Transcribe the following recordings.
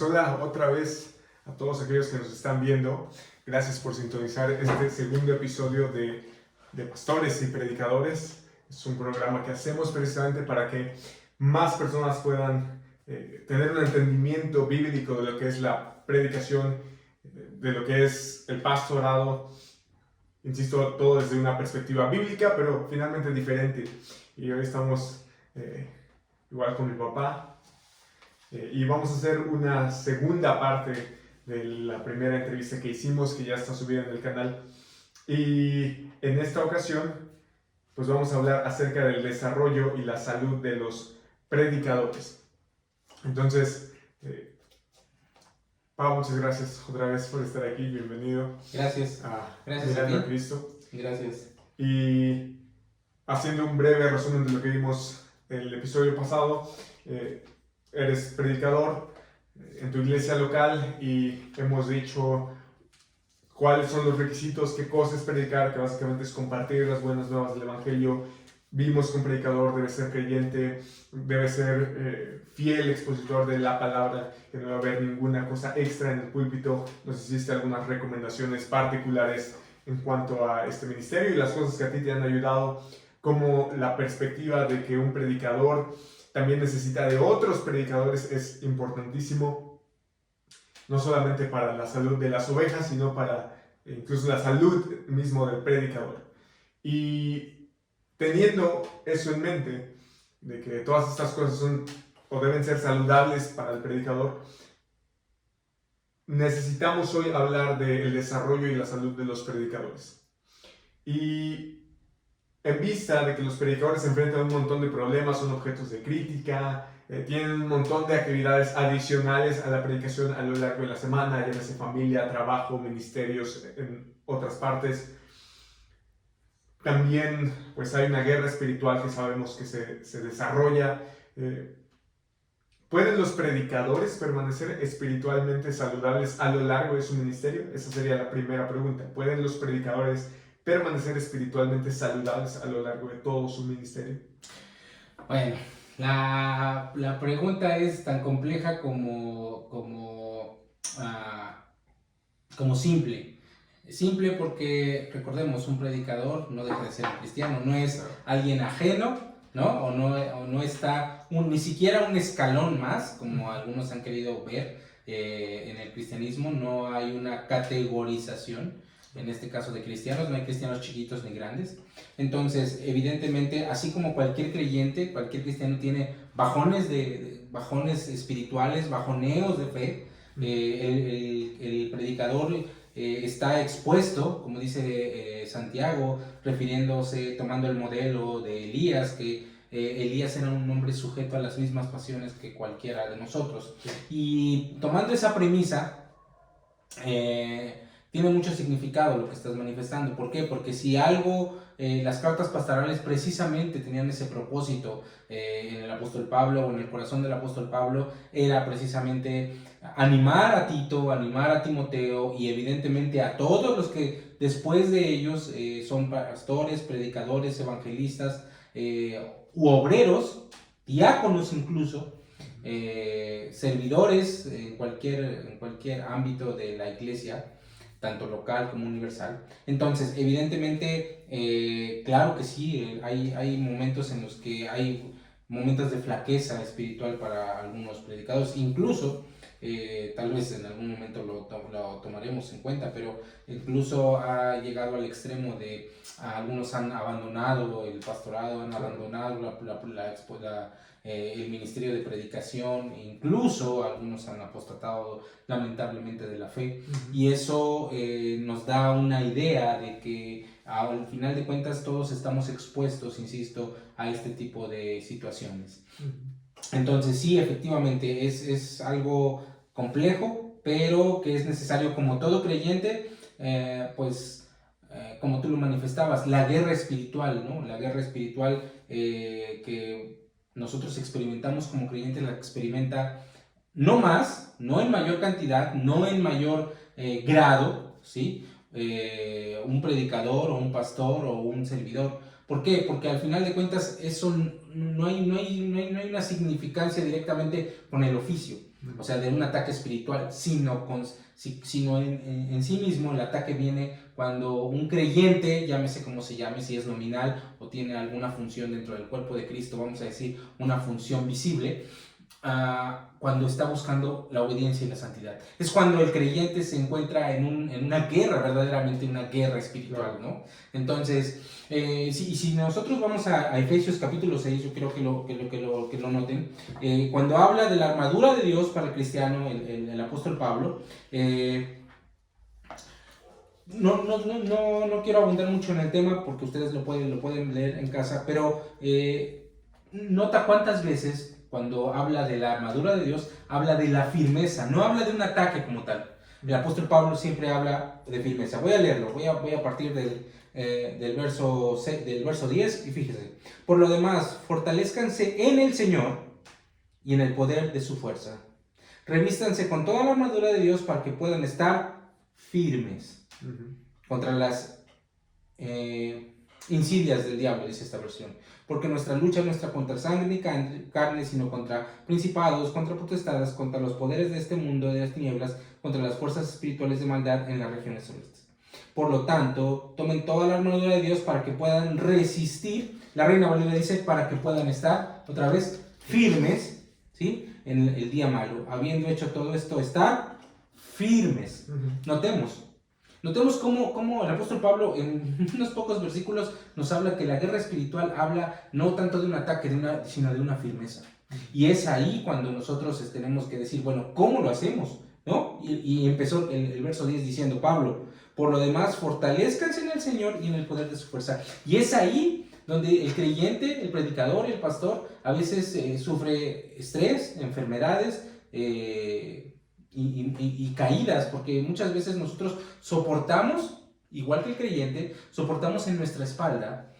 Hola otra vez a todos aquellos que nos están viendo. Gracias por sintonizar este segundo episodio de Pastores y Predicadores. Es un programa que hacemos precisamente para que más personas puedan tener un entendimiento bíblico de lo que es la predicación, de lo que es el pastorado. Insisto, todo desde una perspectiva bíblica, pero finalmente diferente. Y hoy estamos igual con mi papá. Y vamos a hacer una segunda parte de la primera entrevista que hicimos, que ya está subida en el canal. Y en esta ocasión, pues vamos a hablar acerca del desarrollo y la salud de los predicadores. Entonces, Pau, muchas gracias otra vez por estar aquí. Bienvenido. Gracias. Gracias Mirando a a Cristo. Gracias. Y haciendo un breve resumen de lo que vimos el episodio pasado, eres predicador en tu iglesia local y hemos dicho cuáles son los requisitos, qué cosa es predicar, que básicamente es compartir las buenas nuevas del Evangelio. Vimos que un predicador debe ser creyente, debe ser fiel expositor de la palabra, que no debe haber ninguna cosa extra en el púlpito. Nos hiciste algunas recomendaciones particulares en cuanto a este ministerio y las cosas que a ti te han ayudado, como la perspectiva de que un predicador también necesita de otros predicadores, es importantísimo, no solamente para la salud de las ovejas, sino para incluso la salud mismo del predicador. Y teniendo eso en mente, de que todas estas cosas son o deben ser saludables para el predicador, necesitamos hoy hablar del desarrollo y la salud de los predicadores. Y en vista de que los predicadores se enfrentan a un montón de problemas, son objetos de crítica, tienen un montón de actividades adicionales a la predicación a lo largo de la semana, llámese familia, trabajo, ministerios en otras partes. También pues hay una guerra espiritual que sabemos que se desarrolla. ¿Pueden los predicadores permanecer espiritualmente saludables a lo largo de su ministerio? Esa sería la primera pregunta. ¿Pueden los predicadores permanecer espiritualmente saludables a lo largo de todo su ministerio? Bueno, la pregunta es tan compleja como simple. Simple porque, recordemos, un predicador no deja de ser un cristiano, no es alguien ajeno, ¿no? O no está ni siquiera un escalón más, como algunos han querido ver en el cristianismo. No hay una categorización. En este caso de cristianos, no hay cristianos chiquitos ni grandes. Entonces, evidentemente, así como cualquier creyente, cualquier cristiano tiene bajones espirituales, bajoneos de fe, el predicador está expuesto, como dice Santiago, tomando el modelo de Elías, que Elías era un hombre sujeto a las mismas pasiones que cualquiera de nosotros. Sí. Y tomando esa premisa, tiene mucho significado lo que estás manifestando. ¿Por qué? Porque si algo, las cartas pastorales precisamente tenían ese propósito en el apóstol Pablo, o en el corazón del apóstol Pablo, era precisamente animar a Tito, animar a Timoteo y evidentemente a todos los que después de ellos son pastores, predicadores, evangelistas u obreros, diáconos incluso, servidores en cualquier ámbito de la iglesia, tanto local como universal. Entonces, evidentemente, claro que sí, hay momentos en los que hay momentos de flaqueza espiritual para algunos predicadores, incluso, tal vez en algún momento lo tomaremos en cuenta, pero incluso ha llegado al extremo de algunos han abandonado el pastorado, han abandonado el ministerio de predicación, incluso algunos han apostatado lamentablemente de la fe. Y eso nos da una idea de que al final de cuentas todos estamos expuestos, insisto, a este tipo de situaciones. Entonces sí, efectivamente es algo complejo, pero que es necesario, como todo creyente, como tú lo manifestabas, la guerra espiritual, ¿no? La guerra espiritual que nosotros experimentamos como creyentes, la experimenta no más, no en mayor cantidad, no en mayor grado, ¿sí? Un predicador o un pastor o un servidor. ¿Por qué? Porque al final de cuentas eso no hay una significancia directamente con el oficio. o sea, de un ataque espiritual, sino en sí mismo el ataque viene cuando un creyente, llámese como se llame, si es nominal o tiene alguna función dentro del cuerpo de Cristo, vamos a decir, una función visible, cuando está buscando la obediencia y la santidad. Es cuando el creyente se encuentra en una guerra, verdaderamente una guerra espiritual, ¿no? Entonces, si nosotros vamos a Efesios capítulo 6, yo creo que lo noten, cuando habla de la armadura de Dios para el cristiano, el apóstol Pablo, no quiero abundar mucho en el tema porque ustedes lo pueden leer en casa, pero nota cuántas veces cuando habla de la armadura de Dios, habla de la firmeza, no habla de un ataque como tal. El apóstol Pablo siempre habla de firmeza. Voy a leerlo, voy a partir del verso 10 y fíjese. Por lo demás, fortalezcanse en el Señor y en el poder de su fuerza. Revístanse con toda la armadura de Dios para que puedan estar firmes contra las insidias del diablo, dice esta versión. Porque nuestra lucha no está contra sangre ni carne, sino contra principados, contra potestades, contra los poderes de este mundo de las tinieblas, contra las fuerzas espirituales de maldad en las regiones celestes. Por lo tanto, tomen toda la armadura de Dios para que puedan resistir. La Reina Valera dice, para que puedan estar, otra vez, firmes, ¿sí?, en el día malo. Habiendo hecho todo esto, estar firmes. Notemos cómo el apóstol Pablo en unos pocos versículos nos habla que la guerra espiritual habla no tanto de un ataque, sino de una firmeza. Y es ahí cuando nosotros tenemos que decir, bueno, ¿cómo lo hacemos? ¿No? Y empezó el verso 10 diciendo, Pablo, por lo demás, fortalezcanse en el Señor y en el poder de su fuerza. Y es ahí donde el creyente, el predicador, el pastor, a veces sufre estrés, enfermedades, y caídas, porque muchas veces nosotros soportamos, igual que el creyente, soportamos en nuestra espalda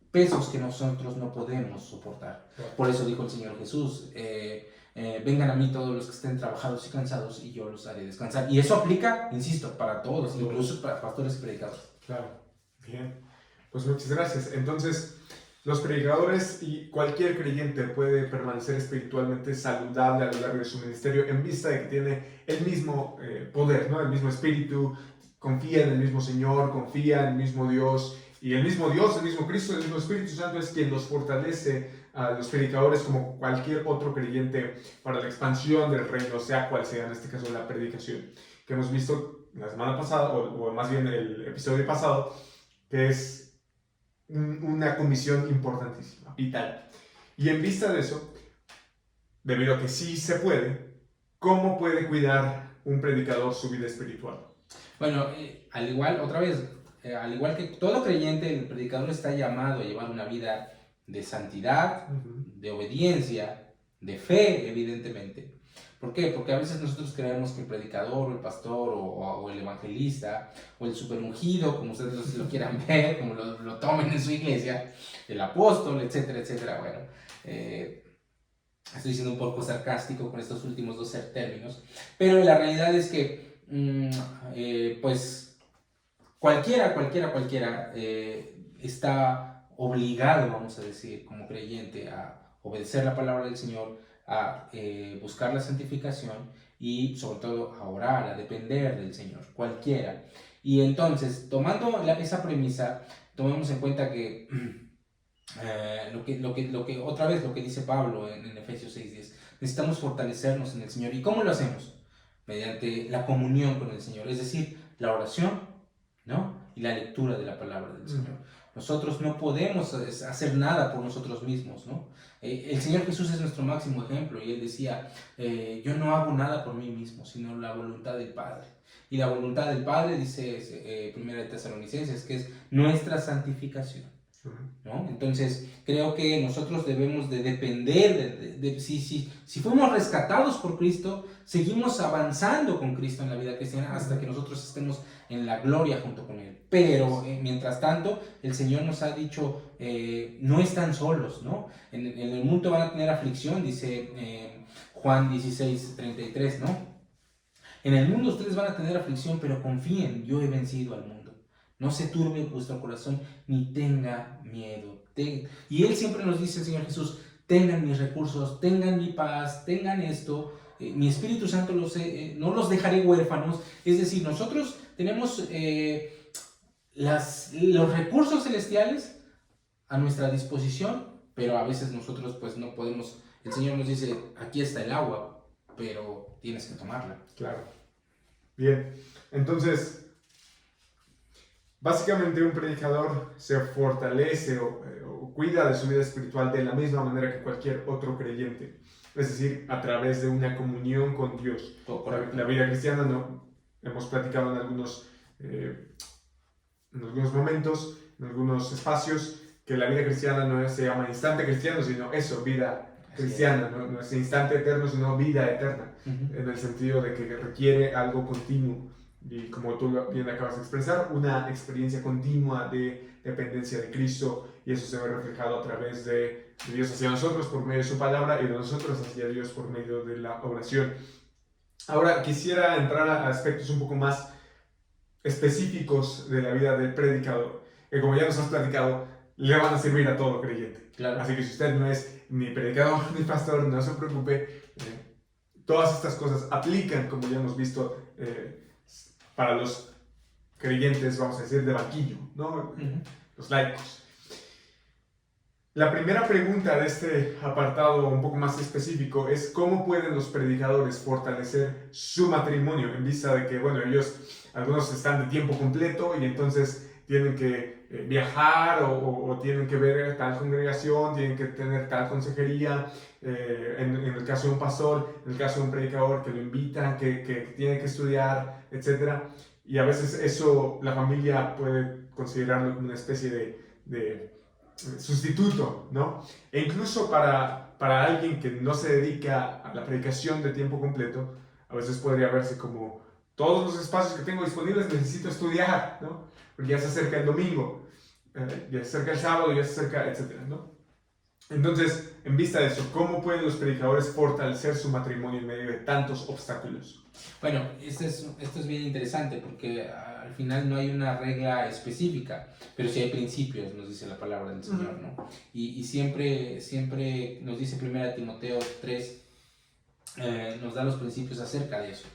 pesos que nosotros no podemos soportar. Por eso dijo el Señor Jesús, vengan a mí todos los que estén trabajados y cansados y yo los haré descansar. Y eso aplica, insisto, para todos, incluso para pastores y predicadores. Claro, bien. Pues muchas gracias. Entonces, los predicadores y cualquier creyente puede permanecer espiritualmente saludable a lo largo de su ministerio en vista de que tiene el mismo poder, ¿no? El mismo espíritu, confía en el mismo Señor, confía en el mismo Dios, y el mismo Dios, el mismo Cristo, el mismo Espíritu Santo es quien los fortalece a los predicadores como cualquier otro creyente para la expansión del reino, sea cual sea, en este caso la predicación, que hemos visto la semana pasada, o más bien el episodio pasado, que es una comisión importantísima, vital. Y en vista de eso, debido a que sí se puede, ¿cómo puede cuidar un predicador su vida espiritual? Bueno, al igual que todo creyente, el predicador está llamado a llevar una vida de santidad, de obediencia, de fe, evidentemente. ¿Por qué? Porque a veces nosotros creemos que el predicador, o el pastor, o el evangelista, o el superungido, como ustedes lo quieran ver, como lo tomen en su iglesia, el apóstol, etcétera, etcétera. Bueno, estoy siendo un poco sarcástico con estos últimos dos términos, pero la realidad es que, pues, cualquiera está obligado, vamos a decir, como creyente, a obedecer la palabra del Señor, a buscar la santificación y sobre todo a orar, a depender del Señor, cualquiera. Y entonces, tomando esa premisa, tomemos en cuenta que otra vez lo que dice Pablo en Efesios 6:10, necesitamos fortalecernos en el Señor. ¿Y cómo lo hacemos? Mediante la comunión con el Señor, es decir, la oración, ¿no?, y la lectura de la palabra del Señor. Nosotros no podemos hacer nada por nosotros mismos, ¿no? El Señor Jesús es nuestro máximo ejemplo y Él decía, yo no hago nada por mí mismo, sino la voluntad del Padre. Y la voluntad del Padre, dice 1 Tesalonicenses, que es nuestra santificación, ¿no? Entonces, creo que nosotros debemos de depender, si fuimos rescatados por Cristo, seguimos avanzando con Cristo en la vida cristiana hasta que nosotros estemos en la gloria junto con Él. Pero, mientras tanto, el Señor nos ha dicho, no están solos, ¿no? En el mundo van a tener aflicción, dice Juan 16:33, ¿no? En el mundo ustedes van a tener aflicción, pero confíen, yo he vencido al mundo. No se turbe vuestro corazón, ni tenga miedo. Y Él siempre nos dice, el Señor Jesús, tengan mis recursos, tengan mi paz, tengan esto. mi Espíritu Santo no los dejaré huérfanos. Es decir, nosotros tenemos los recursos celestiales a nuestra disposición, pero a veces nosotros pues no podemos. El Señor nos dice, aquí está el agua, pero tienes que tomarla. Claro. Bien, entonces, básicamente un predicador se fortalece o cuida de su vida espiritual de la misma manera que cualquier otro creyente. Es decir, a través de una comunión con Dios. La vida cristiana, no, hemos platicado en algunos momentos, en algunos espacios, que la vida cristiana no se llama instante cristiano, sino eso, vida cristiana, no es instante eterno, sino vida eterna, en el sentido de que requiere algo continuo. Y como tú bien acabas de expresar, una experiencia continua de dependencia de Cristo, y eso se ve reflejado a través de Dios hacia nosotros por medio de su palabra y de nosotros hacia Dios por medio de la oración. Ahora quisiera entrar a aspectos un poco más específicos de la vida del predicador, que como ya nos has platicado, le van a servir a todo creyente. Claro. Así que si usted no es ni predicador ni pastor, no se preocupe. Todas estas cosas aplican, como ya hemos visto, para los creyentes, vamos a decir, de banquillo, ¿no? Los laicos. La primera pregunta de este apartado un poco más específico es ¿cómo pueden los predicadores fortalecer su matrimonio en vista de que, bueno, algunos están de tiempo completo y entonces tienen que viajar o tienen que ver tal congregación, tienen que tener tal consejería, en el caso de un pastor, en el caso de un predicador que lo invitan, que tiene que estudiar, etc. Y a veces eso la familia puede considerarlo como una especie de sustituto, ¿no? E incluso para alguien que no se dedica a la predicación de tiempo completo, a veces podría verse como todos los espacios que tengo disponibles necesito estudiar, ¿no? Porque ya se acerca el domingo, ya se acerca el sábado, ya se acerca, etcétera, ¿no? Entonces, en vista de eso, ¿cómo pueden los predicadores fortalecer su matrimonio en medio de tantos obstáculos? Bueno, esto es bien interesante porque al final no hay una regla específica, pero sí hay principios, nos dice la palabra del Señor, ¿no? Y siempre nos dice 1 Timoteo 3, nos da los principios acerca de eso.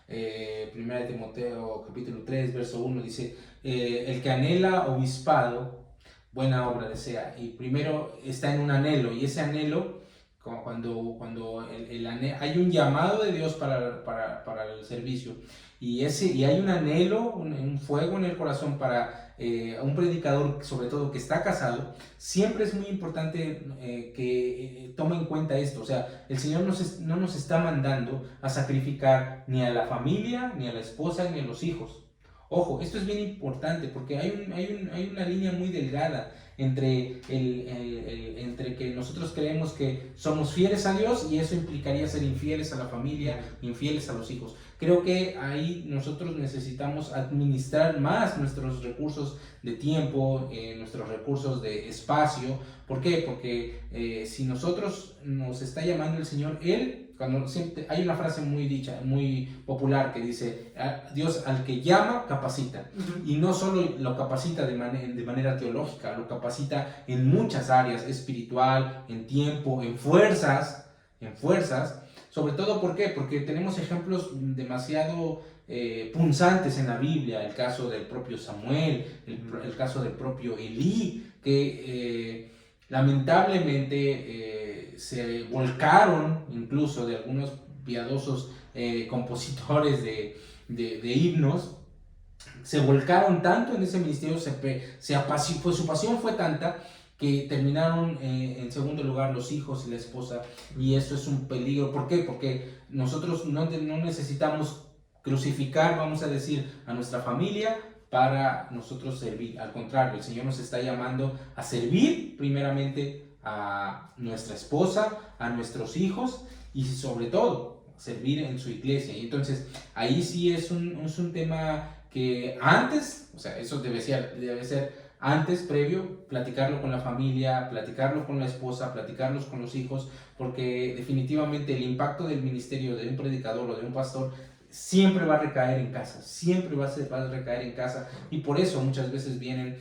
1 Timoteo capítulo 3, verso 1 dice, el que anhela obispado, buena obra desea. Y primero está en un anhelo, y ese anhelo, cuando hay un llamado de Dios para el servicio, y hay un anhelo, un fuego en el corazón para un predicador, sobre todo que está casado, siempre es muy importante que tome en cuenta esto. O sea, el Señor no nos está mandando a sacrificar ni a la familia, ni a la esposa, ni a los hijos. Ojo, esto es bien importante porque hay una línea muy delgada entre que nosotros creemos que somos fieles a Dios y eso implicaría ser infieles a la familia, infieles a los hijos. Creo que ahí nosotros necesitamos administrar más nuestros recursos de tiempo, nuestros recursos de espacio. ¿Por qué? Porque si nosotros nos está llamando el Señor, hay una frase muy popular que dice, Dios al que llama, capacita. Y no solo lo capacita de manera teológica, lo capacita en muchas áreas, espiritual, en tiempo, en fuerzas. Sobre todo, ¿por qué? Porque tenemos ejemplos demasiado punzantes en la Biblia, el caso del propio Samuel, el caso del propio Elí, que lamentablemente se volcaron, incluso de algunos piadosos compositores de himnos, se volcaron tanto en ese ministerio, su pasión fue tanta que terminaron en segundo lugar los hijos y la esposa, y eso es un peligro. ¿Por qué? Porque nosotros no necesitamos crucificar, vamos a decir, a nuestra familia para nosotros servir. Al contrario, el Señor nos está llamando a servir primeramente a nuestra esposa, a nuestros hijos y sobre todo servir en su iglesia. Y entonces ahí sí es un tema que antes, o sea, eso debe ser antes, previo, platicarlo con la familia, platicarlo con la esposa, platicarlos con los hijos, porque definitivamente el impacto del ministerio de un predicador o de un pastor siempre va a recaer en casa, siempre va a recaer en casa, y por eso muchas veces vienen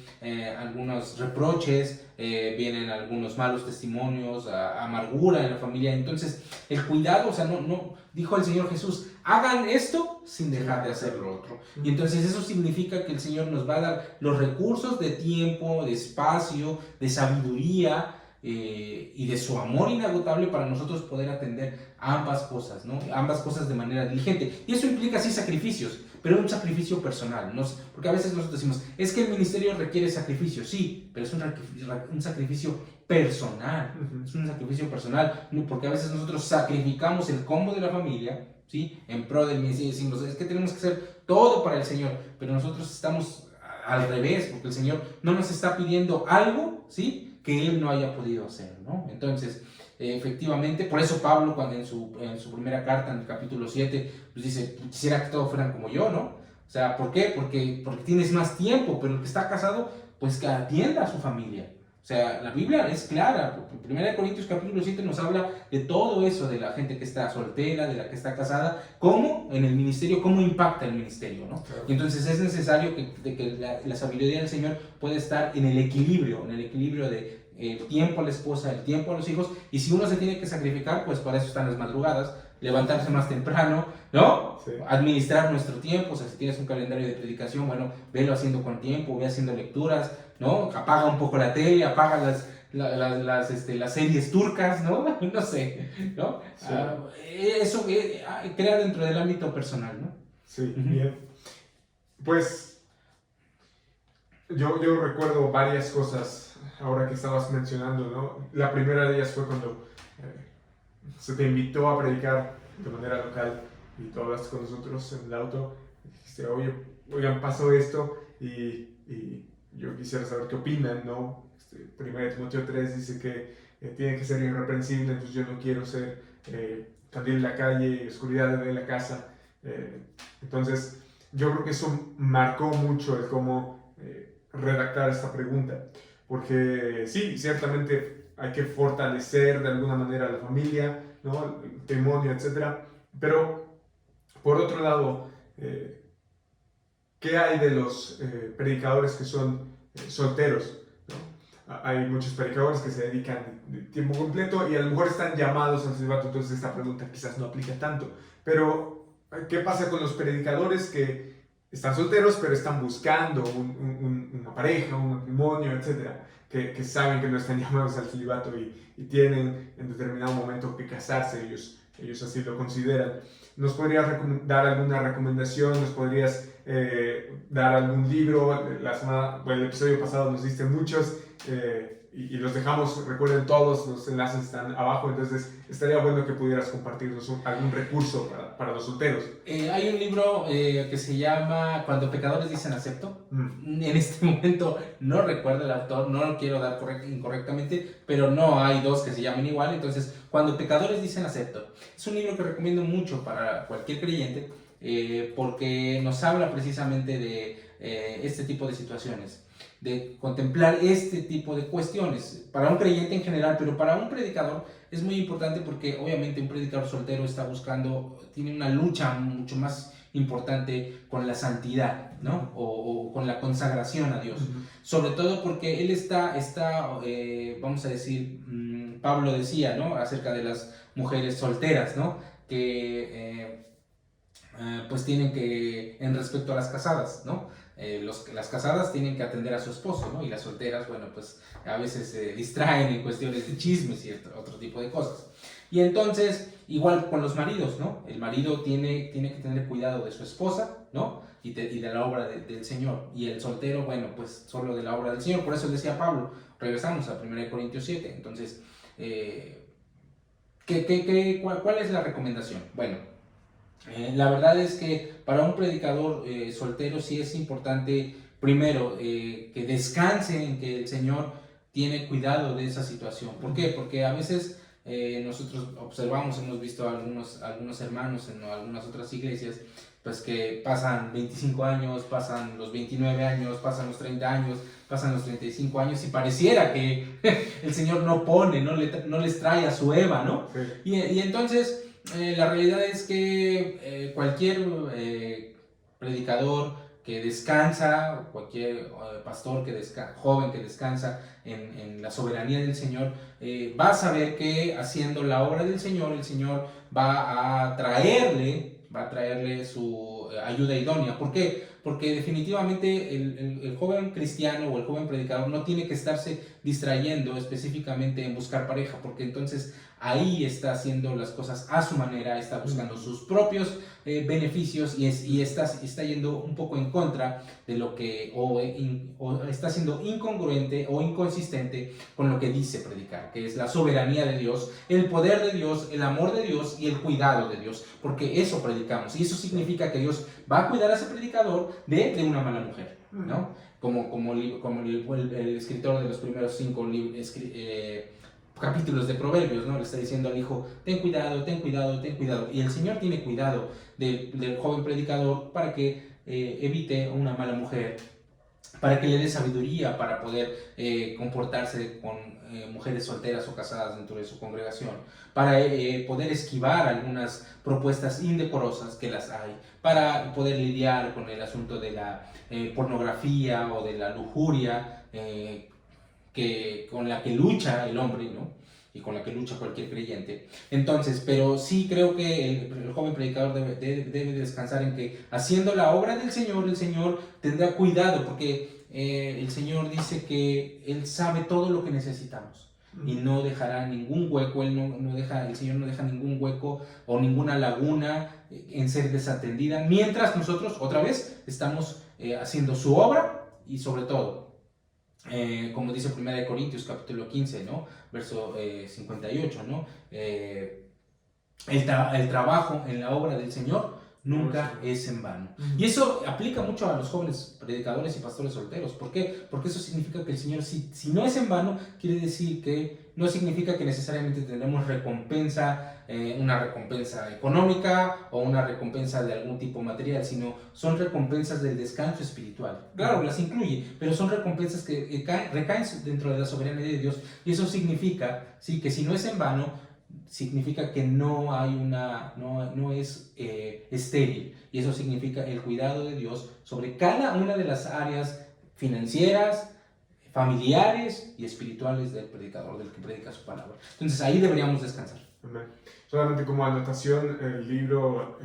algunos reproches, vienen algunos malos testimonios, amargura en la familia. Entonces el cuidado, o sea, no dijo el Señor Jesús, hagan esto sin dejar de hacer lo otro. Y entonces eso significa que el Señor nos va a dar los recursos de tiempo, de espacio, de sabiduría, y de su amor inagotable para nosotros poder atender ambas cosas, ¿no? Ambas cosas de manera diligente. Y eso implica sí sacrificios, pero un sacrificio personal, ¿no? Porque a veces nosotros decimos, es que el ministerio requiere sacrificio, sí, pero es un sacrificio personal, es un sacrificio personal, porque a veces nosotros sacrificamos el combo de la familia, ¿sí? En pro del ministerio, decimos, es que tenemos que hacer todo para el Señor, pero nosotros estamos al revés, porque el Señor no nos está pidiendo algo, ¿sí?, que Él no haya podido hacer, ¿no? Entonces, efectivamente, por eso Pablo, cuando en su primera carta, en el capítulo 7, pues dice, quisiera que todos fueran como yo, ¿no? O sea, ¿por qué? Porque tienes más tiempo, pero el que está casado, pues que atienda a su familia. O sea, la Biblia es clara. 1 Corintios capítulo 7 nos habla de todo eso, de la gente que está soltera, de la que está casada, cómo en el ministerio, cómo impacta el ministerio, ¿no? Claro. Y entonces es necesario que la sabiduría del Señor pueda estar en el equilibrio de el tiempo a la esposa, el tiempo a los hijos, y si uno se tiene que sacrificar, pues para eso están las madrugadas, levantarse más temprano, ¿no? Sí. Administrar nuestro tiempo, o sea, si tienes un calendario de predicación, bueno, velo haciendo con tiempo, ve haciendo lecturas, ¿no? Apaga un poco la tele, apaga las series turcas, ¿no? No sé, ¿no? Sí. Eso crea dentro del ámbito personal, ¿no? Sí, bien. Pues yo recuerdo varias cosas ahora que estabas mencionando, ¿no? La primera de ellas fue cuando se te invitó a predicar de manera local y tú hablaste con nosotros en el auto y dijiste, oigan, pasó esto y yo quisiera saber qué opinan, ¿no? 1 Timoteo 3 dice que tiene que ser irreprensible, entonces yo no quiero ser candil en la calle y oscuridad en la casa. Entonces yo creo que eso marcó mucho el cómo redactar esta pregunta. Porque sí, ciertamente hay que fortalecer de alguna manera a la familia, ¿no? El matrimonio, etc. Pero, por otro lado, ¿qué hay de los predicadores que son solteros? ¿No? Hay muchos predicadores que se dedican de tiempo completo y a lo mejor están llamados al celibato, entonces esta pregunta quizás no aplica tanto. Pero, ¿qué pasa con los predicadores que están solteros, pero están buscando una pareja, un matrimonio, etcétera, que saben que no están llamados al celibato y tienen en determinado momento que casarse, ellos así lo consideran? ¿Nos podrías dar alguna recomendación? ¿Nos podrías dar algún libro? El episodio pasado nos diste muchos y los dejamos, recuerden, todos los enlaces están abajo, entonces estaría bueno que pudieras compartirnos algún recurso para los solteros. Hay un libro que se llama Cuando pecadores dicen acepto. En este momento no recuerdo el autor, no lo quiero dar incorrectamente, pero no hay dos que se llamen igual. Entonces, Cuando pecadores dicen acepto. Es un libro que recomiendo mucho para cualquier creyente porque nos habla precisamente de este tipo de situaciones, de contemplar este tipo de cuestiones para un creyente en general, pero para un predicador es muy importante porque obviamente un predicador soltero tiene una lucha mucho más importante con la santidad, ¿no? O con la consagración a Dios. Sobre todo porque él está vamos a decir, Pablo decía, ¿no? Acerca de las mujeres solteras, ¿no? Que pues tienen que, en respecto a las casadas, ¿no? Las casadas tienen que atender a su esposo, ¿no? Y las solteras, bueno, pues a veces se distraen en cuestiones de chismes y otro tipo de cosas. Y entonces, igual con los maridos, ¿no? El marido tiene que tener cuidado de su esposa, ¿no? Y de la obra del Señor. Y el soltero, bueno, pues solo de la obra del Señor. Por eso decía Pablo, regresamos a 1 Corintios 7. Entonces, ¿cuál es la recomendación? Bueno, la verdad es que para un predicador soltero sí es importante, primero, que descanse en que el Señor tiene cuidado de esa situación. ¿Por qué? Porque a veces nosotros observamos, hemos visto a algunos hermanos en algunas otras iglesias, pues que pasan 25 años, pasan los 29 años, pasan los 30 años, pasan los 35 años y pareciera que el Señor no les trae a su Eva, ¿no? Sí. Y entonces La realidad es que cualquier predicador que descansa, o cualquier pastor joven que descansa en la soberanía del Señor, va a saber que haciendo la obra del Señor, el Señor va a traerle su ayuda idónea. ¿Por qué? Porque definitivamente el joven cristiano o el joven predicador no tiene que estarse distrayendo específicamente en buscar pareja, porque entonces ahí está haciendo las cosas a su manera, está buscando sus propios beneficios y está yendo un poco en contra de lo que, o está siendo incongruente o inconsistente con lo que dice predicar, que es la soberanía de Dios, el poder de Dios, el amor de Dios y el cuidado de Dios, porque eso predicamos y eso significa que Dios va a cuidar a ese predicador de una mala mujer, ¿no? Como el escritor de los primeros 5 capítulos de Proverbios, ¿no? Le está diciendo al hijo, ten cuidado, ten cuidado, ten cuidado. Y el Señor tiene cuidado del joven predicador para que evite una mala mujer, para que le dé sabiduría para poder comportarse con mujeres solteras o casadas dentro de su congregación, para poder esquivar algunas propuestas indecorosas que las hay, para poder lidiar con el asunto de la pornografía o de la lujuria, con la que lucha el hombre, ¿no? Y con la que lucha cualquier creyente. Entonces, pero sí creo que el joven predicador debe descansar en que haciendo la obra del Señor, el Señor tendrá cuidado, porque el Señor dice que Él sabe todo lo que necesitamos y no dejará ningún hueco. El Señor no deja ningún hueco o ninguna laguna en ser desatendida, mientras nosotros, otra vez, estamos haciendo su obra y sobre todo, como dice 1 Corintios capítulo 15, ¿no? Verso 58, ¿no? El trabajo en la obra del Señor nunca es en vano. Y eso aplica mucho a los jóvenes predicadores y pastores solteros. ¿Por qué? Porque eso significa que el Señor, si no es en vano, quiere decir que no significa que necesariamente tendremos recompensa, una recompensa económica o una recompensa de algún tipo material, sino son recompensas del descanso espiritual. Claro, las incluye, pero son recompensas que recaen dentro de la soberanía de Dios. Y eso significa, sí, que si no es en vano, significa que no es estéril, y eso significa el cuidado de Dios sobre cada una de las áreas financieras, familiares y espirituales del predicador, del que predica su palabra. Entonces ahí deberíamos descansar. Amén. Solamente como anotación, el libro,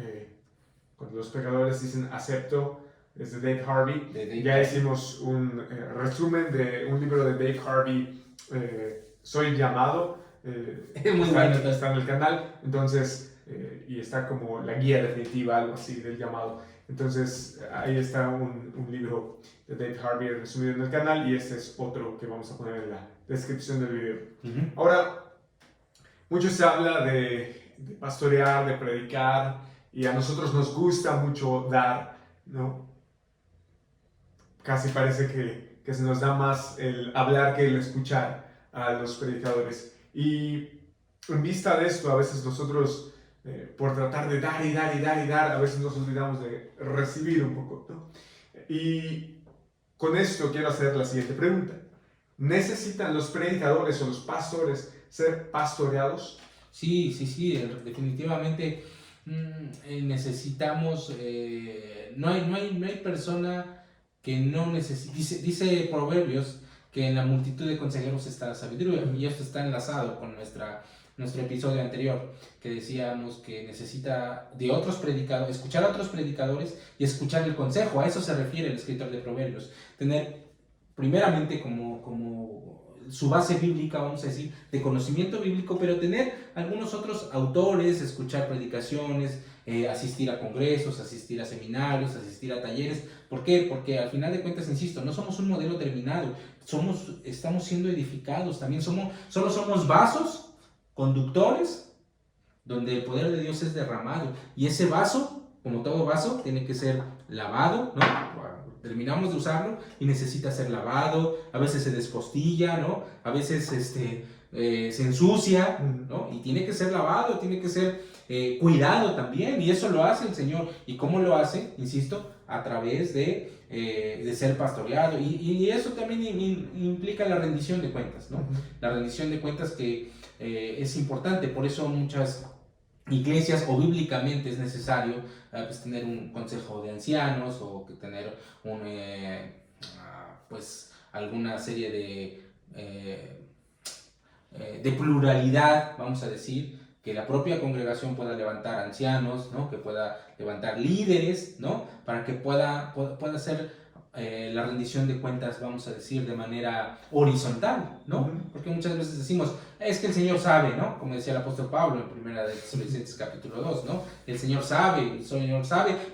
cuando los pecadores dicen acepto, es de Dave Harvey. Ya hicimos un resumen de un libro de Dave Harvey, Soy llamado. Está en el canal, entonces, y está como la guía definitiva, algo así del llamado. Entonces ahí está un libro de Dave Harvey resumido en el canal, y este es otro que vamos a poner en la descripción del video. Ahora, mucho se habla de pastorear, de predicar, y a nosotros nos gusta mucho dar, ¿no? Casi parece que se nos da más el hablar que el escuchar a los predicadores. Y en vista de esto, a veces nosotros, por tratar de dar y dar y dar y dar, a veces nos olvidamos de recibir un poco, ¿no? Y con esto quiero hacer la siguiente pregunta. ¿Necesitan los predicadores o los pastores ser pastoreados? Sí, definitivamente necesitamos, no hay persona que no necesite. Dice Proverbios que en la multitud de consejeros está la sabiduría, y esto está enlazado con nuestro episodio anterior, que decíamos que necesita de otros predicadores, escuchar a otros predicadores y escuchar el consejo. A eso se refiere el escritor de Proverbios, tener primeramente como su base bíblica, vamos a decir, de conocimiento bíblico, pero tener algunos otros autores, escuchar predicaciones, asistir a congresos, asistir a seminarios, asistir a talleres. ¿Por qué? Porque al final de cuentas, insisto, no somos un modelo terminado, estamos siendo edificados, también solo somos vasos, conductores, donde el poder de Dios es derramado, y ese vaso, como todo vaso, tiene que ser lavado, ¿no? Terminamos de usarlo y necesita ser lavado, a veces se despostilla, ¿no? A veces se ensucia, ¿no? Y tiene que ser lavado, tiene que ser cuidado también, y eso lo hace el Señor. ¿Y cómo lo hace? Insisto, a través de ser pastoreado, y eso también implica la rendición de cuentas, ¿no? La rendición de cuentas que es importante. Por eso muchas iglesias o bíblicamente es necesario pues tener un consejo de ancianos o que tener pues alguna serie de pluralidad, vamos a decir, que la propia congregación pueda levantar ancianos, ¿no? Que pueda levantar líderes, ¿no? Para que pueda ser la rendición de cuentas, vamos a decir, de manera horizontal, ¿no? Porque muchas veces decimos, es que el Señor sabe, ¿no? Como decía el apóstol Pablo en primera de Tesalonicenses capítulo 2, ¿no? El Señor sabe,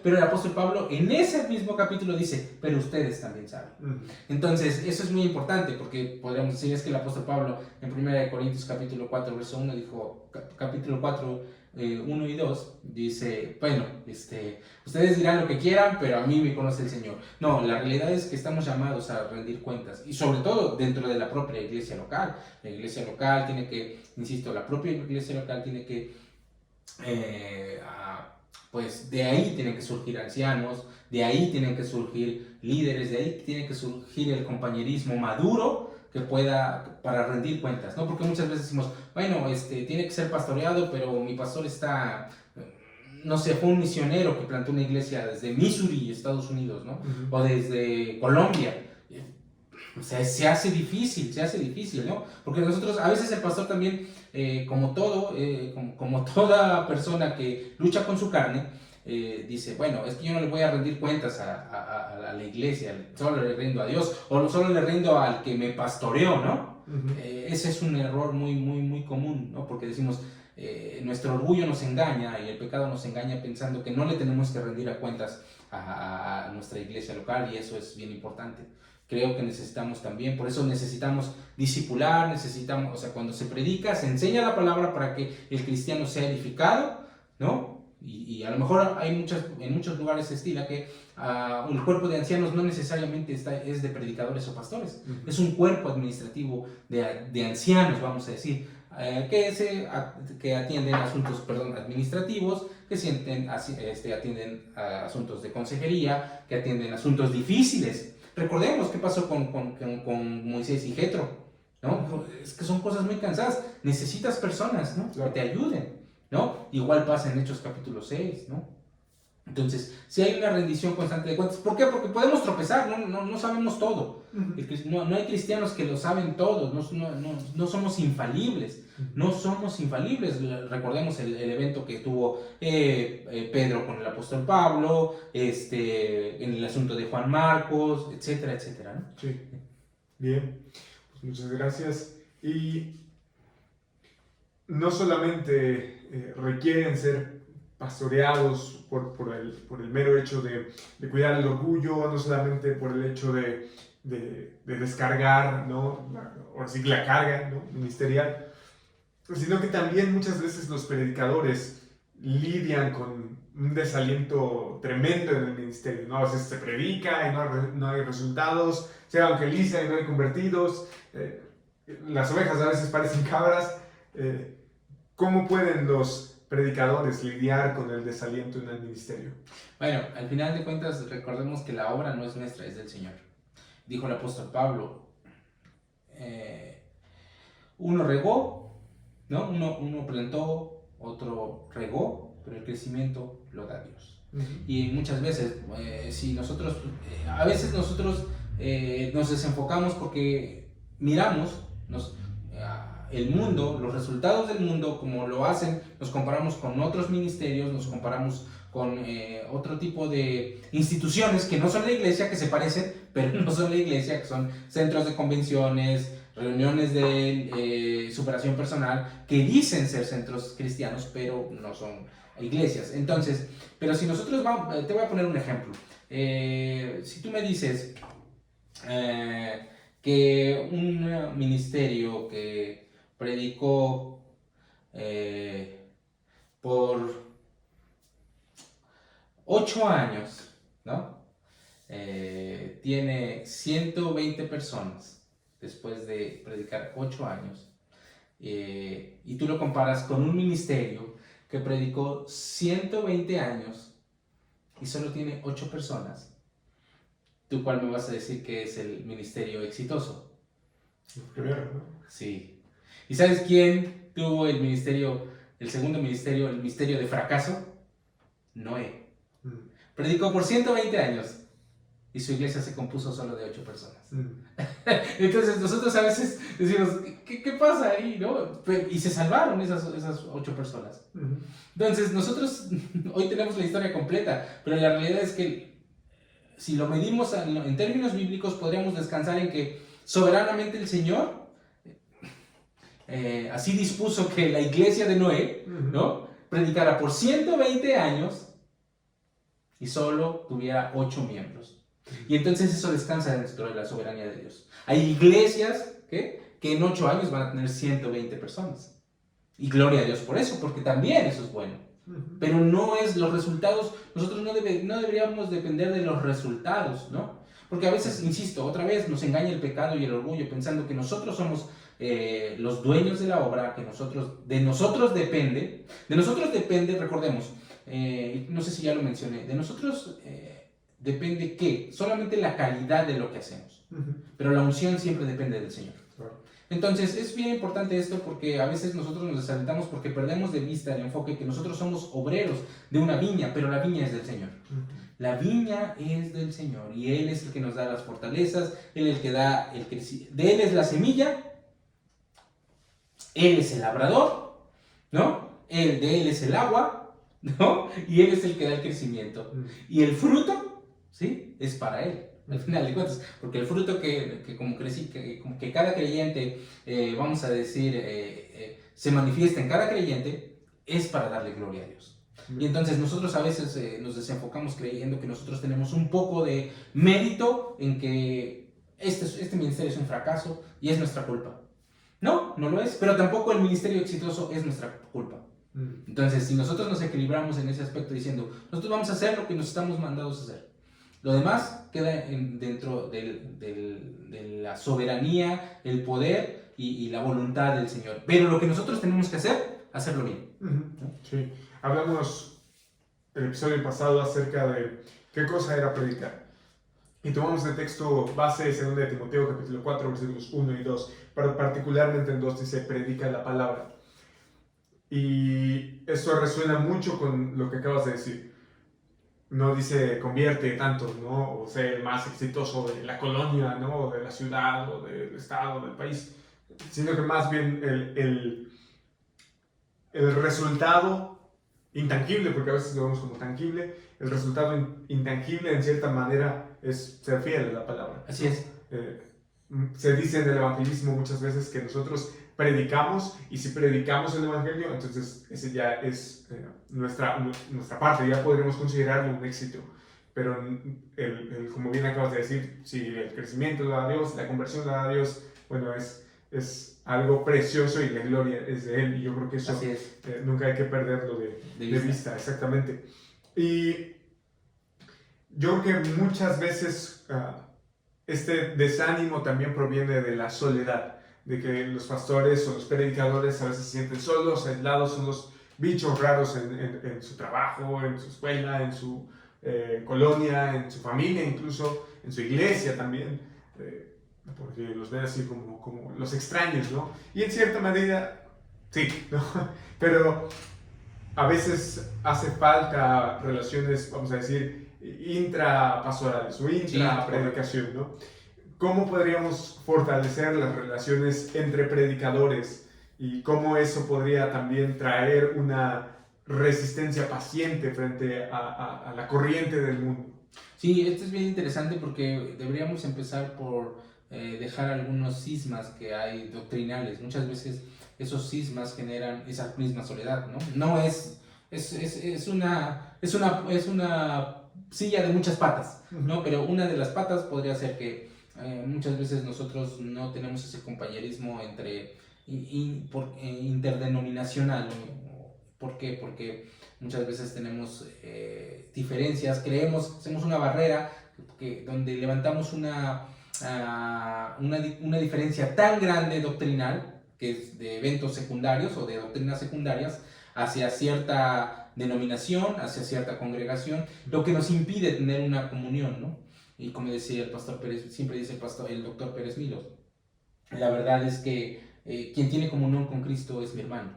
pero el apóstol Pablo en ese mismo capítulo dice, pero ustedes también saben. Entonces, eso es muy importante, porque podríamos decir, es que el apóstol Pablo en primera de Corintios capítulo 4, verso 1 dijo, capítulo 4, 1 y 2, dice, bueno, ustedes dirán lo que quieran, pero a mí me conoce el Señor. No, la realidad es que estamos llamados a rendir cuentas, y sobre todo dentro de la propia iglesia local. La iglesia local tiene que, insisto, la propia iglesia local tiene que, pues de ahí tienen que surgir ancianos, de ahí tienen que surgir líderes, de ahí tiene que surgir el compañerismo maduro que pueda, para rendir cuentas, ¿no? Porque muchas veces decimos, bueno, tiene que ser pastoreado, pero mi pastor está, no sé, fue un misionero que plantó una iglesia desde Missouri, Estados Unidos, ¿no? O desde Colombia. O sea, se hace difícil, ¿no? Porque nosotros, a veces el pastor también, como todo, como toda persona que lucha con su carne, dice, bueno, es que yo no le voy a rendir cuentas a la iglesia, solo le rindo a Dios, o solo le rindo al que me pastoreó, ¿no? Ese es un error muy común, ¿no? Porque decimos, nuestro orgullo nos engaña y el pecado nos engaña pensando que no le tenemos que rendir a cuentas a nuestra iglesia local, y eso es bien importante. Creo que necesitamos también, por eso necesitamos discipular, necesitamos, o sea, cuando se predica, se enseña la palabra para que el cristiano sea edificado, ¿no? Y a lo mejor en muchos lugares se estila que un cuerpo de ancianos no necesariamente es de predicadores o pastores, es un cuerpo administrativo de ancianos, vamos a decir, que atienden asuntos, administrativos, que atienden asuntos de consejería, que atienden asuntos difíciles. Recordemos qué pasó con Moisés y Jetro, ¿no? Es que son cosas muy cansadas. Necesitas personas, ¿no? Claro. Que te ayuden, ¿no? Igual pasa en Hechos capítulo 6, ¿no? Entonces, si hay una rendición constante de cuentas, ¿por qué? Porque podemos tropezar, no sabemos todo. No hay cristianos que lo saben todo, no somos infalibles, no somos infalibles. Recordemos el evento que tuvo Pedro con el apóstol Pablo, en el asunto de Juan Marcos, etcétera, etcétera, ¿no? Sí, bien, pues muchas gracias. Y no solamente requieren ser pastoreados por el mero hecho de cuidar el orgullo, no solamente por el hecho de descargar, ¿no? Ahora sí la carga, ¿no? Ministerial, sino que también muchas veces los predicadores lidian con un desaliento tremendo en el ministerio, ¿no? A veces se predica y no hay resultados, se evangeliza y no hay convertidos, las ovejas a veces parecen cabras. ¿Cómo pueden los predicadores lidiar con el desaliento en el ministerio? Bueno, al final de cuentas, recordemos que la obra no es nuestra, es del Señor. Dijo el apóstol Pablo, uno regó, ¿no? Uno plantó, otro regó, pero el crecimiento lo da Dios. Y muchas veces, si nosotros, a veces nosotros nos desenfocamos porque miramos el mundo, los resultados del mundo, como lo hacen, nos comparamos con otros ministerios, nos comparamos con otro tipo de instituciones que no son la iglesia, que se parecen, pero no son la iglesia, que son centros de convenciones, reuniones de superación personal, que dicen ser centros cristianos, pero no son iglesias. Entonces, pero si nosotros te voy a poner un ejemplo. Si tú me dices que un ministerio que predicó por 8 años, ¿no? Tiene 120 personas después de predicar 8 años, y tú lo comparas con un ministerio que predicó 120 años y solo tiene 8 personas, ¿tú cuál me vas a decir que es el ministerio exitoso? El primero, ¿no? Sí. ¿Y sabes quién tuvo el ministerio El segundo ministerio, el misterio de fracaso, Noé. Mm. Predicó por 120 años y su iglesia se compuso solo de 8 personas. Entonces nosotros a veces decimos, ¿qué pasa ahí? ¿No? Y se salvaron esas 8 personas. Entonces nosotros hoy tenemos la historia completa, pero la realidad es que si lo medimos en términos bíblicos, podríamos descansar en que soberanamente el Señor así dispuso que la iglesia de Noé, ¿no?, predicara por 120 años y solo tuviera 8 miembros. Y entonces eso descansa dentro de la soberanía de Dios. Hay iglesias que en 8 años van a tener 120 personas. Y gloria a Dios por eso, porque también eso es bueno. Pero no es los resultados, nosotros no deberíamos depender de los resultados, ¿no? Porque a veces, insisto, otra vez nos engaña el pecado y el orgullo pensando que nosotros somos los dueños de la obra, que de nosotros depende, recordemos, no sé si ya lo mencioné, de nosotros depende ¿qué? Solamente la calidad de lo que hacemos, pero la unción siempre depende del Señor. Entonces es bien importante esto porque a veces nosotros nos desalentamos porque perdemos de vista el enfoque que nosotros somos obreros de una viña, pero la viña es del Señor. La viña es del Señor y Él es el que nos da las fortalezas, Él es el que da el crecimiento, de Él es la semilla, Él es el labrador, ¿no? De Él es el agua, ¿no? Y Él es el que da el crecimiento. Y el fruto, ¿sí?, es para Él. Al final de cuentas, porque el fruto que cada creyente, vamos a decir, se manifiesta en cada creyente, es para darle gloria a Dios. Y entonces nosotros a veces nos desenfocamos creyendo que nosotros tenemos un poco de mérito en que este ministerio es un fracaso y es nuestra culpa. No lo es, pero tampoco el ministerio exitoso es nuestra culpa. Entonces, si nosotros nos equilibramos en ese aspecto diciendo, nosotros vamos a hacer lo que nos estamos mandados a hacer, lo demás queda dentro de la soberanía, el poder y la voluntad del Señor. Pero lo que nosotros tenemos que hacerlo bien. Sí. Hablamos el episodio pasado acerca de qué cosa era predicar. Y tomamos el texto base de 2 de Timoteo, capítulo 4, versículos 1 y 2. Pero particularmente en 2 dice, predica la palabra. Y eso resuena mucho con lo que acabas de decir. No dice convierte tanto, ¿no? O sea, el más exitoso de la colonia, ¿no? O de la ciudad, o del estado, del país. Sino que más bien el resultado intangible, porque a veces lo vemos como tangible, el resultado intangible en cierta manera es ser fiel a la palabra. Así es. Se dice en el evangelismo muchas veces que nosotros predicamos, y si predicamos el evangelio, entonces ese ya es nuestra parte, ya podremos considerarlo un éxito. Pero como bien acabas de decir, si el crecimiento lo da Dios, la conversión lo da Dios, bueno, es algo precioso y la gloria es de Él, y yo creo que eso nunca hay que perderlo de vista, exactamente. Y yo creo que muchas veces este desánimo también proviene de la soledad, de que los pastores o los predicadores a veces se sienten solos, aislados, son los bichos raros en su trabajo, en su escuela, en su colonia, en su familia, incluso en su iglesia también, porque los ven así como los extraños, ¿no? Y en cierta medida, sí, ¿no? Pero a veces hace falta relaciones, vamos a decir, intrapastorales o intrapredicación, ¿no? ¿Cómo podríamos fortalecer las relaciones entre predicadores y cómo eso podría también traer una resistencia paciente frente a la corriente del mundo? Sí, esto es bien interesante porque deberíamos empezar por dejar algunos cismas que hay doctrinales. Muchas veces esos cismas generan esa misma soledad, ¿no? No es una silla de muchas patas, ¿no? Pero una de las patas podría ser que muchas veces nosotros no tenemos ese compañerismo interdenominacional. ¿Por qué? Porque muchas veces tenemos diferencias, hacemos una barrera donde levantamos una diferencia tan grande doctrinal, que es de eventos secundarios o de doctrinas secundarias, hacia cierta denominación, hacia cierta congregación, lo que nos impide tener una comunión, ¿no? Y como decía el pastor Pérez, siempre dice el doctor Pérez Milos, la verdad es que quien tiene comunión con Cristo es mi hermano,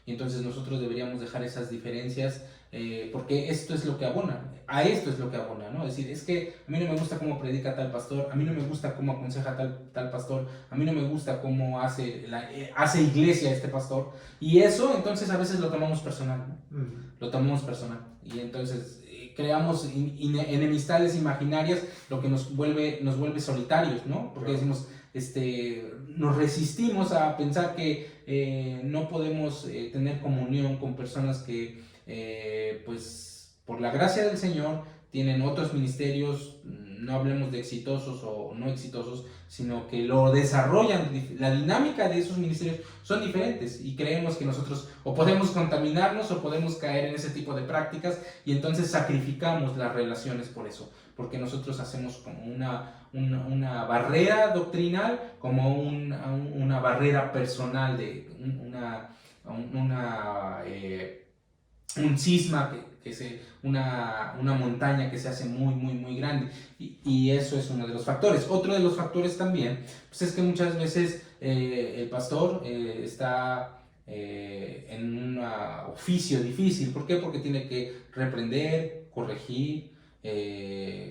Y entonces nosotros deberíamos dejar esas diferencias porque esto es lo que abona, a esto es lo que abona, ¿no? Es decir, es que a mí no me gusta cómo predica tal pastor, a mí no me gusta cómo aconseja tal pastor, a mí no me gusta cómo hace iglesia este pastor, y eso entonces a veces lo tomamos personal, ¿no? Lo tomamos personal, y entonces creamos enemistades imaginarias, lo que nos vuelve solitarios, ¿no? Porque decimos, nos resistimos a pensar que no podemos tener comunión con personas que pues por la gracia del Señor tienen otros ministerios, no hablemos de exitosos o no exitosos, sino que lo desarrollan. La dinámica de esos ministerios son diferentes y creemos que nosotros o podemos contaminarnos o podemos caer en ese tipo de prácticas, y entonces sacrificamos las relaciones por eso, porque nosotros hacemos como una barrera doctrinal, como una barrera personal, de un cisma, una montaña que se hace muy grande, y eso es uno de los factores. Otro de los factores también pues es que muchas veces el pastor está en un oficio difícil. ¿Por qué? Porque tiene que reprender, corregir,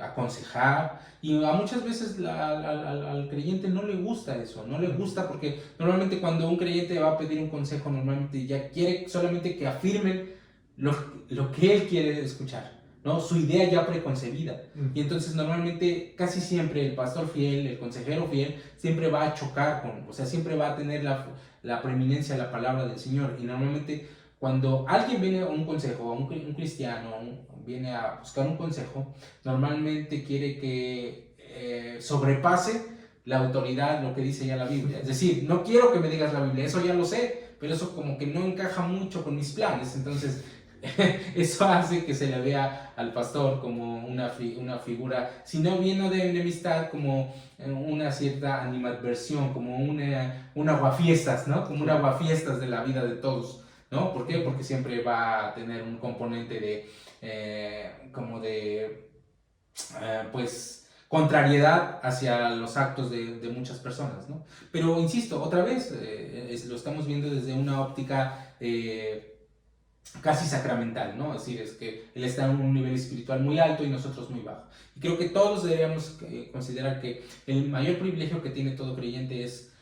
aconsejar, y a muchas veces al creyente no le gusta eso, no le gusta, porque normalmente cuando un creyente va a pedir un consejo, normalmente ya quiere solamente que afirmen lo que él quiere escuchar, ¿no? Su idea ya preconcebida. Y entonces normalmente, casi siempre el pastor fiel, el consejero fiel, siempre va a chocar o sea, siempre va a tener la preeminencia de la palabra del Señor. Y normalmente cuando alguien viene a un consejo, un cristiano viene a buscar un consejo, normalmente quiere que sobrepase la autoridad, lo que dice ya la Biblia. Es decir, no quiero que me digas la Biblia, eso ya lo sé, pero eso como que no encaja mucho con mis planes. Entonces eso hace que se le vea al pastor como una figura, si no viene de enemistad, como una cierta animadversión, como un aguafiestas, ¿no? Como un aguafiestas de la vida de todos, ¿no? ¿Por qué? Porque siempre va a tener un componente pues, contrariedad hacia los actos de muchas personas, ¿no? Pero insisto, otra vez, lo estamos viendo desde una óptica casi sacramental, ¿no? Es decir, es que él está en un nivel espiritual muy alto y nosotros muy bajo. Y creo que todos deberíamos considerar que el mayor privilegio que tiene todo creyente es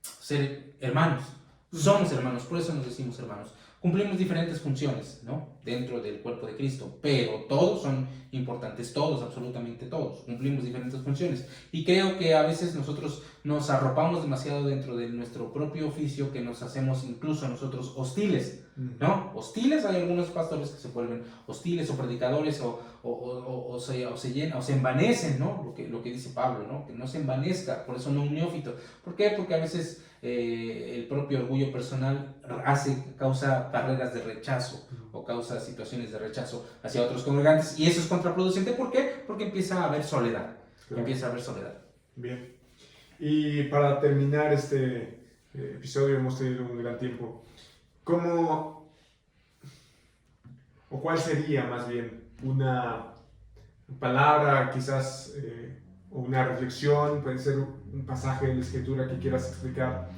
ser hermanos. Somos hermanos, por eso nos decimos hermanos. Cumplimos diferentes funciones, ¿no? Dentro del cuerpo de Cristo, pero todos son importantes, todos, absolutamente todos, cumplimos diferentes funciones. Y creo que a veces nosotros nos arropamos demasiado dentro de nuestro propio oficio, que nos hacemos incluso a nosotros hostiles, ¿no? Hostiles, hay algunos pastores que se vuelven hostiles, o predicadores, o se envanecen, ¿no? Lo que dice Pablo, ¿no? Que no se envanezca, por eso no un neófito. ¿Por qué? Porque a veces el propio orgullo personal causa barreras de rechazo, o causa situaciones de rechazo hacia otros congregantes, y eso es contraproducente. ¿Por qué? Porque empieza a haber soledad. Claro. Empieza a haber soledad. Bien. Y para terminar este episodio, hemos tenido un gran tiempo. ¿Cómo, o cuál sería más bien una palabra, quizás, o una reflexión, puede ser un pasaje de la Escritura que quieras explicar,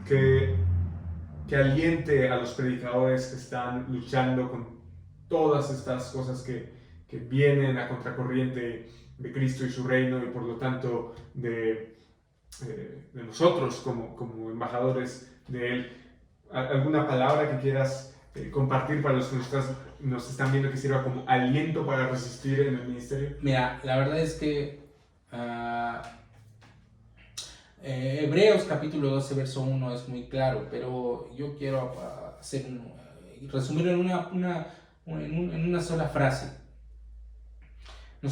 que aliente a los predicadores que están luchando con todas estas cosas que vienen a contracorriente de Cristo y su reino, y por lo tanto de nosotros como embajadores de Él? ¿Alguna palabra que quieras compartir para los que nos están viendo, que sirva como aliento para resistir en el ministerio? Mira, la verdad es que Hebreos capítulo 12, verso 1 es muy claro, pero yo quiero resumirlo en una sola frase. El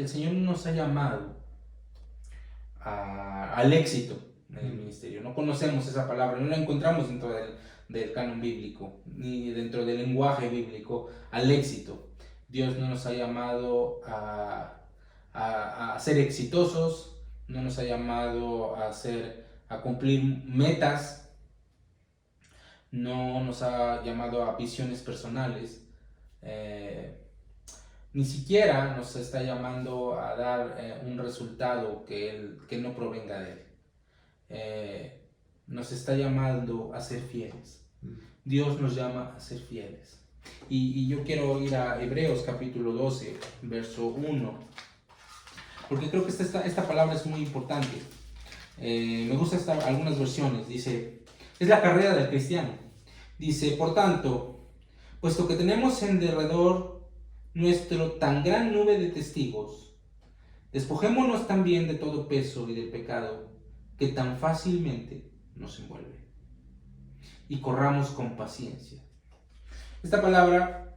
Señor no nos ha llamado al éxito en el ministerio. No conocemos esa palabra, no la encontramos dentro del canon bíblico, ni dentro del lenguaje bíblico, al éxito. Dios no nos ha llamado a ser exitosos, no nos ha llamado a cumplir metas, no nos ha llamado a visiones personales, ni siquiera nos está llamando a dar un resultado que no provenga de Él. nos está llamando a ser fieles. Dios nos llama a ser fieles. Y yo quiero ir a Hebreos capítulo 12, verso 1, porque creo que esta palabra es muy importante. Me gustan algunas versiones. Dice, es la carrera del cristiano. Dice, por tanto, puesto que tenemos en derredor nuestro tan gran nube de testigos, despojémonos también de todo peso y del pecado que tan fácilmente nos envuelve, y corramos con paciencia. Esta palabra,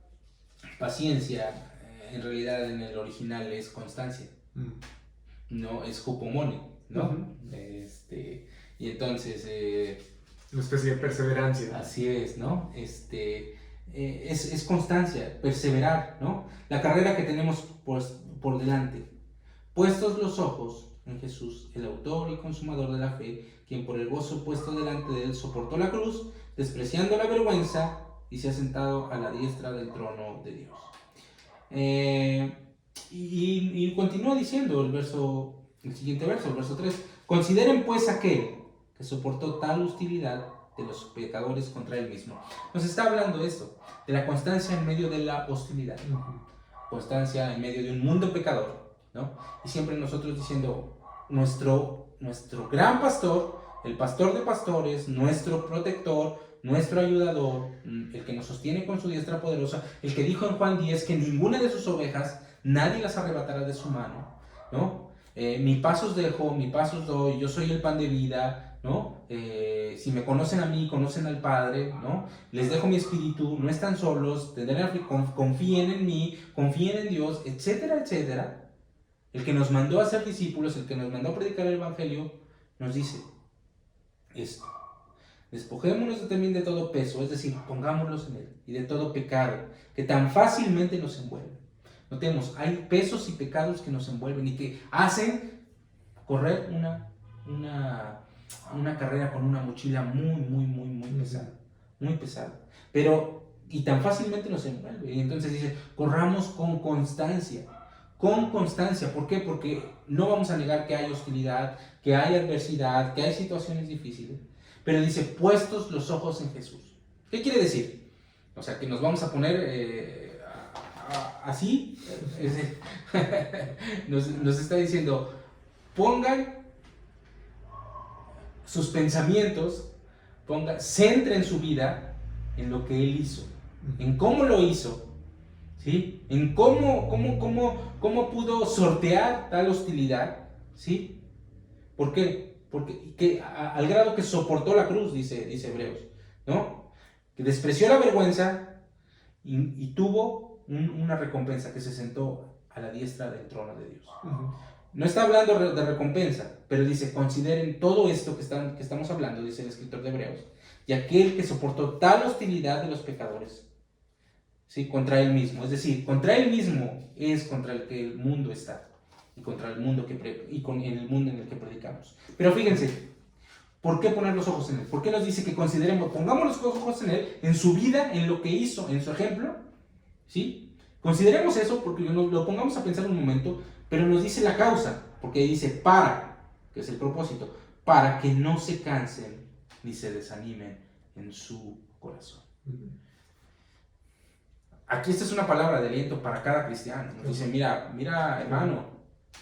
paciencia, en realidad en el original es constancia, no es hupomone, ¿no? Y entonces... una especie de perseverancia. Así es, ¿no? Es constancia, perseverar, ¿no? La carrera que tenemos pues, por delante. Puestos los ojos en Jesús, el autor y consumador de la fe, quien por el gozo puesto delante de él soportó la cruz, despreciando la vergüenza, y se ha sentado a la diestra del trono de Dios. Y continúa diciendo el siguiente verso, el verso 3. Consideren pues aquel que soportó tal hostilidad de los pecadores contra él mismo. Nos está hablando esto, de la constancia en medio de la hostilidad. Constancia en medio de un mundo pecador, ¿no? Y siempre nosotros diciendo, nuestro gran pastor, el pastor de pastores, nuestro protector, nuestro ayudador, el que nos sostiene con su diestra poderosa, el que dijo en Juan 10 que ninguna de sus ovejas nadie las arrebatará de su mano, ¿no? Mi paz os dejo, mi paz os doy, yo soy el pan de vida, ¿no? Si me conocen a mí, conocen al Padre, ¿no? Les dejo mi espíritu, no están solos, confíen en mí, confíen en Dios, etcétera, etcétera. El que nos mandó a ser discípulos, el que nos mandó a predicar el Evangelio, nos dice esto. Despojémonos también de todo peso, es decir, pongámoslos en él, y de todo pecado, que tan fácilmente nos envuelve. Notemos, hay pesos y pecados que nos envuelven y que hacen correr una carrera con una mochila muy pesada, muy pesada. Pero, y tan fácilmente nos envuelve. Y entonces dice, corramos con constancia. Con constancia. ¿Por qué? Porque no vamos a negar que hay hostilidad, que hay adversidad, que hay situaciones difíciles. Pero dice, puestos los ojos en Jesús. ¿Qué quiere decir? O sea, que nos vamos a poner así. Nos está diciendo, pongan sus pensamientos, centren su vida en lo que Él hizo, en cómo lo hizo, ¿sí? En cómo pudo sortear tal hostilidad, ¿sí? ¿Por qué? Porque al grado que soportó la cruz, dice Hebreos, ¿no? Que despreció la vergüenza y tuvo una recompensa, que se sentó a la diestra del trono de Dios. No está hablando de recompensa, pero dice, consideren todo esto que estamos hablando, dice el escritor de Hebreos, y aquel que soportó tal hostilidad de los pecadores, ¿sí? Contra él mismo. Es decir, contra él mismo es contra el que el mundo está, y contra el mundo en el mundo en el que predicamos. Pero fíjense, ¿por qué poner los ojos en él? ¿Por qué nos dice que pongamos los ojos en él, en su vida, en lo que hizo, en su ejemplo? ¿Sí? Consideremos eso porque lo pongamos a pensar un momento, pero nos dice la causa, porque dice que es el propósito, para que no se cansen ni se desanimen en su corazón. Aquí esta es una palabra de aliento para cada cristiano. Nos dice, mira hermano,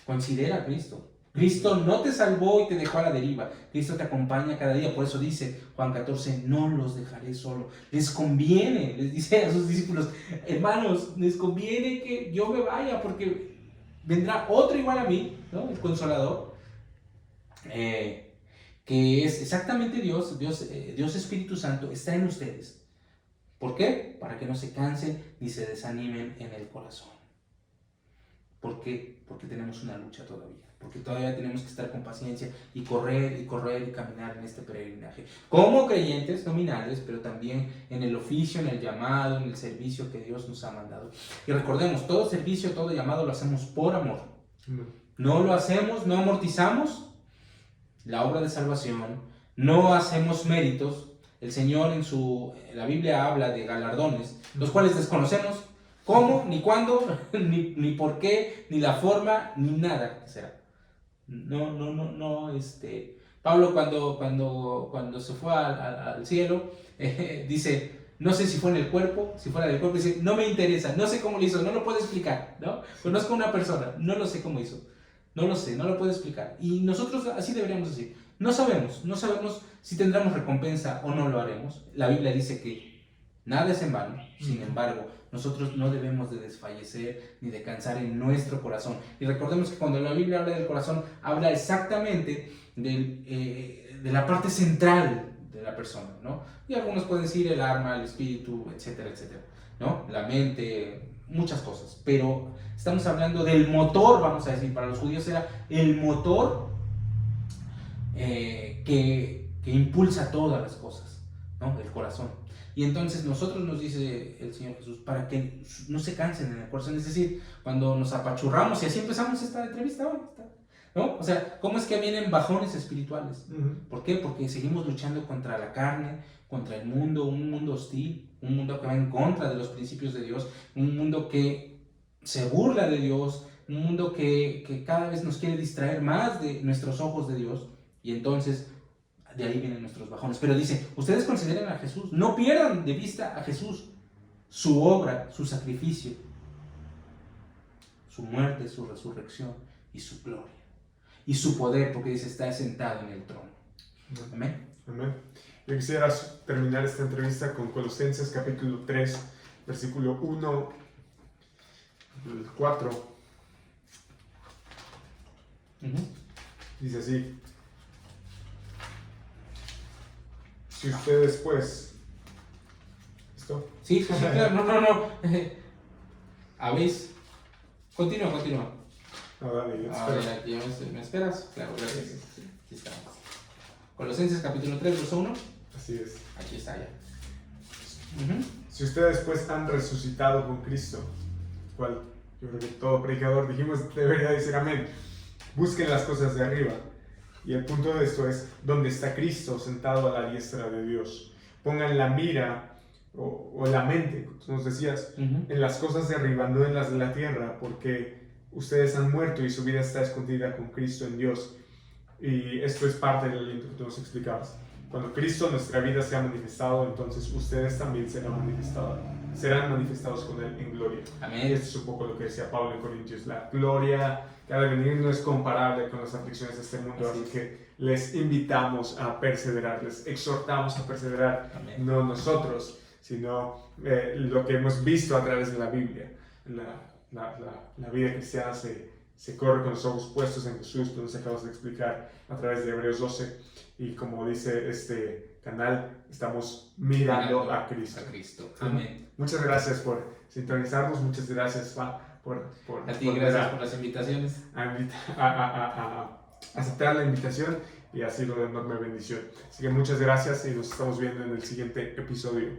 considera a Cristo. Cristo no te salvó y te dejó a la deriva. Cristo te acompaña cada día. Por eso dice Juan 14, no los dejaré solo. Les conviene, les dice a sus discípulos, hermanos, les conviene que yo me vaya porque vendrá otro igual a mí, ¿no? El Consolador, que es exactamente Dios Espíritu Santo, está en ustedes. ¿Por qué? Para que no se cansen ni se desanimen en el corazón. ¿Por qué? Porque tenemos una lucha todavía. Porque todavía tenemos que estar con paciencia y correr y caminar en este peregrinaje. Como creyentes nominales, pero también en el oficio, en el llamado, en el servicio que Dios nos ha mandado. Y recordemos, todo servicio, todo llamado lo hacemos por amor. No lo hacemos, no amortizamos la obra de salvación, no hacemos méritos. El Señor en la Biblia habla de galardones, los cuales desconocemos cómo, ni cuándo, ni por Pablo cuando se fue al cielo, dice, no sé si fue en el cuerpo, si fuera del cuerpo, dice, no me interesa, no sé cómo lo hizo, no lo puedo explicar, ¿no? Conozco a una persona, no lo sé cómo hizo, no lo sé, no lo puedo explicar. Y nosotros así deberíamos decir, no sabemos si tendremos recompensa o no lo haremos. La Biblia dice que nada es en vano, sin embargo, nosotros no debemos de desfallecer ni de cansar en nuestro corazón. Y recordemos que cuando la Biblia habla del corazón, habla exactamente de la parte central de la persona, ¿no? Y algunos pueden decir el alma, el espíritu, etcétera, etcétera, ¿no? La mente, muchas cosas. Pero estamos hablando del motor, vamos a decir, para los judíos era el motor que impulsa todas las cosas, ¿no? El corazón. Y entonces nosotros nos dice el Señor Jesús, para que no se cansen en el corazón, es decir, cuando nos apachurramos, y así empezamos esta entrevista hoy, ¿no? O sea, ¿cómo es que vienen bajones espirituales? ¿Por qué? Porque seguimos luchando contra la carne, contra el mundo, un mundo hostil, un mundo que va en contra de los principios de Dios, un mundo que se burla de Dios, un mundo que cada vez nos quiere distraer más de nuestros ojos de Dios, y entonces de ahí vienen nuestros bajones. Pero dice, ustedes consideren a Jesús, no pierdan de vista a Jesús, su obra, su sacrificio, su muerte, su resurrección y su gloria. Y su poder, porque dice, está sentado en el trono. Amén. Amén. Yo quisiera terminar esta entrevista con Colosenses capítulo 3, versículo 1, 4. Dice así: si ustedes pues... ¿Listo? Sí, claro, no. ¿Habéis? Continúa. No, dale, yo te A ver, espero. aquí ¿me esperas? Claro, gracias. Aquí estamos. Colosenses capítulo 3, verso 1. Así es. Aquí está ya. Si ustedes pues han resucitado con Cristo, cual yo creo que todo predicador dijimos debería decir amén, busquen las cosas de arriba. Y el punto de esto es, ¿dónde está Cristo sentado a la diestra de Dios? Pongan la mira o la mente, como tú nos decías, en las cosas de arriba, no en las de la tierra, porque ustedes han muerto y su vida está escondida con Cristo en Dios. Y esto es parte del aliento que tú nos explicabas. Cuando Cristo en nuestra vida se ha manifestado, entonces ustedes también serán manifestados con Él en gloria. Amén. Y esto es un poco lo que decía Pablo en Corintios. La gloria que ha de venir no es comparable con las aflicciones de este mundo, así que les invitamos a perseverar, les exhortamos a perseverar. Amén. No nosotros, sino lo que hemos visto a través de la Biblia. La vida cristiana se corre con los ojos puestos en Jesús, que nos acabas de explicar a través de Hebreos 12. Y como dice este canal, estamos mirando a Cristo. Amén. Muchas gracias por sintonizarnos, muchas gracias por a ti, gracias por las invitaciones. A aceptar la invitación, y ha sido de enorme bendición. Así que muchas gracias y nos estamos viendo en el siguiente episodio.